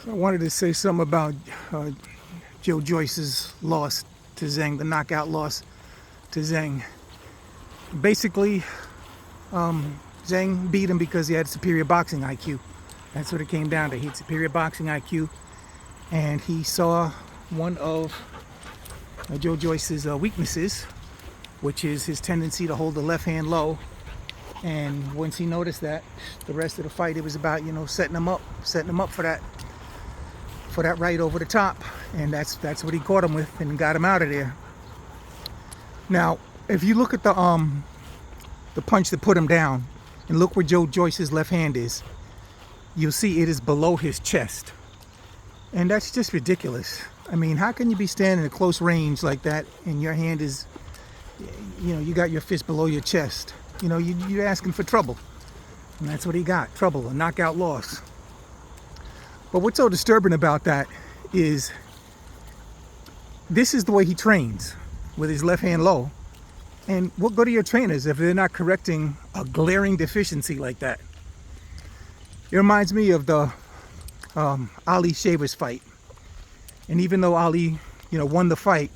I wanted to say something about Joyce's loss to Zhang, the knockout loss to Zhang. Basically, Zhang beat him because he had superior boxing IQ. That's what it came down to. He had superior boxing IQ, and he saw one of Joyce's weaknesses, which is his tendency to hold the left hand low. And once he noticed that, the rest of the fight, it was about, setting him up for that right over the top. And that's what he caught him with and got him out of there. Now, if you look at the punch that put him down, and look where Joyce's left hand is, you'll see it is below his chest. And that's just ridiculous. I mean, how can you be standing at close range like that and your hand is, you got your fist below your chest? You're asking for trouble. And that's what he got, trouble, a knockout loss. But what's so disturbing about that is this is the way he trains, with his left hand low. And what good are your trainers if they're not correcting a glaring deficiency like that? It reminds me of the Ali Shavers fight. And even though Ali, won the fight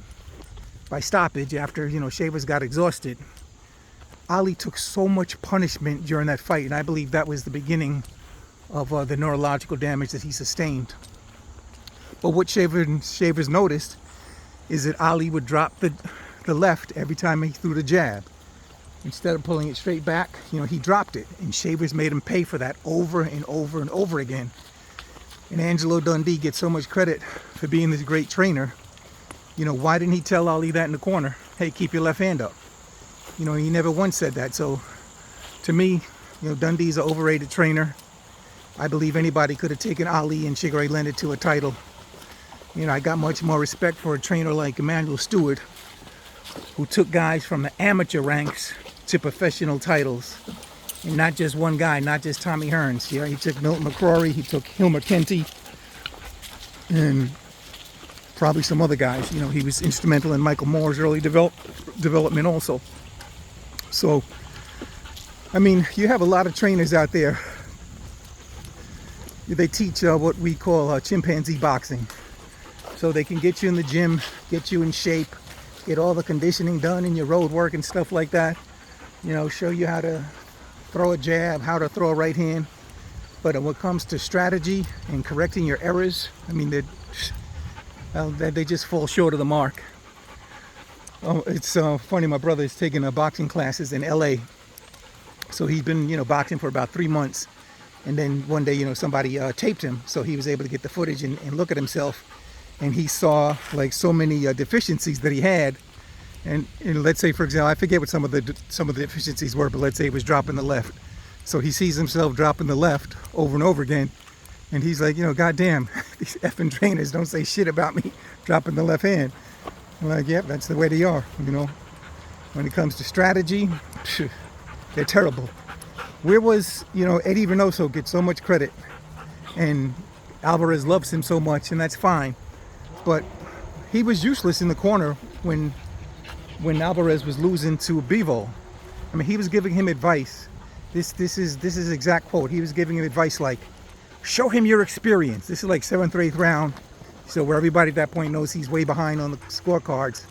by stoppage after, Shavers got exhausted, Ali took so much punishment during that fight, and I believe that was the beginning of the neurological damage that he sustained. But what Shavers noticed is that Ali would drop the left every time he threw the jab. Instead of pulling it straight back, he dropped it, and Shavers made him pay for that over and over and over again. And Angelo Dundee gets so much credit for being this great trainer. Why didn't he tell Ali that in the corner? Hey, keep your left hand up. He never once said that. So to me, Dundee's an overrated trainer. I believe anybody could have taken Ali and Sugar Ray Leonard to a title. I got much more respect for a trainer like Emmanuel Stewart, who took guys from the amateur ranks to professional titles. And not just one guy, not just Tommy Hearns. He took Milton McCrory, he took Hilmer Kenty, and probably some other guys. He was instrumental in Michael Moore's early development also. So, I mean, you have a lot of trainers out there. They teach what we call chimpanzee boxing. So they can get you in the gym, get you in shape, get all the conditioning done in your road work and stuff like that. Show you how to throw a jab, how to throw a right hand. But when it comes to strategy and correcting your errors, I mean, they just fall short of the mark. Oh, it's funny, my brother is taking boxing classes in LA. So he's been, boxing for about 3 months. And then one day, somebody taped him. So he was able to get the footage and look at himself. And he saw like so many deficiencies that he had. And let's say, for example, I forget what some of the deficiencies were, but let's say it was dropping the left. So he sees himself dropping the left over and over again. And he's like, goddamn, these effing trainers don't say shit about me dropping the left hand. I'm like, yep, that's the way they are. When it comes to strategy, they're terrible. Where was, Eddie Reynoso gets so much credit, and Alvarez loves him so much, and that's fine. But he was useless in the corner when Alvarez was losing to Bivol. I mean, he was giving him advice. This is exact quote. He was giving him advice like, show him your experience. This is like 7th or 8th round. So where everybody at that point knows he's way behind on the scorecards.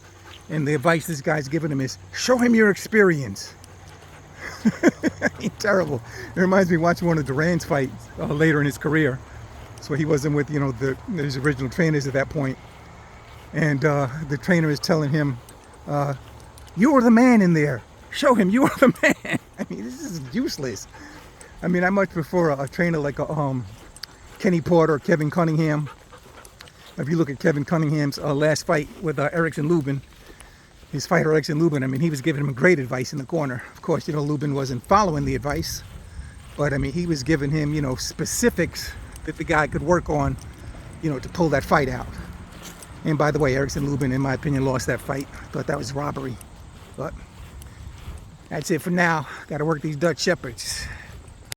And the advice this guy's giving him is, show him your experience. Terrible. It reminds me of watching one of Duran's fights later in his career. So he wasn't with, his original trainers at that point. And the trainer is telling him, you are the man in there. Show him you are the man. I mean, this is useless. I mean, I much prefer a trainer like Kenny Porter or Kevin Cunningham. If you look at Kevin Cunningham's last fight with Erickson Lubin, his fighter Erickson Lubin, I mean, he was giving him great advice in the corner. Of course, Lubin wasn't following the advice, but I mean, he was giving him, specifics that the guy could work on, to pull that fight out. And by the way, Erickson Lubin, in my opinion, lost that fight. Thought that was robbery. But that's it for now. Got to work these Dutch Shepherds.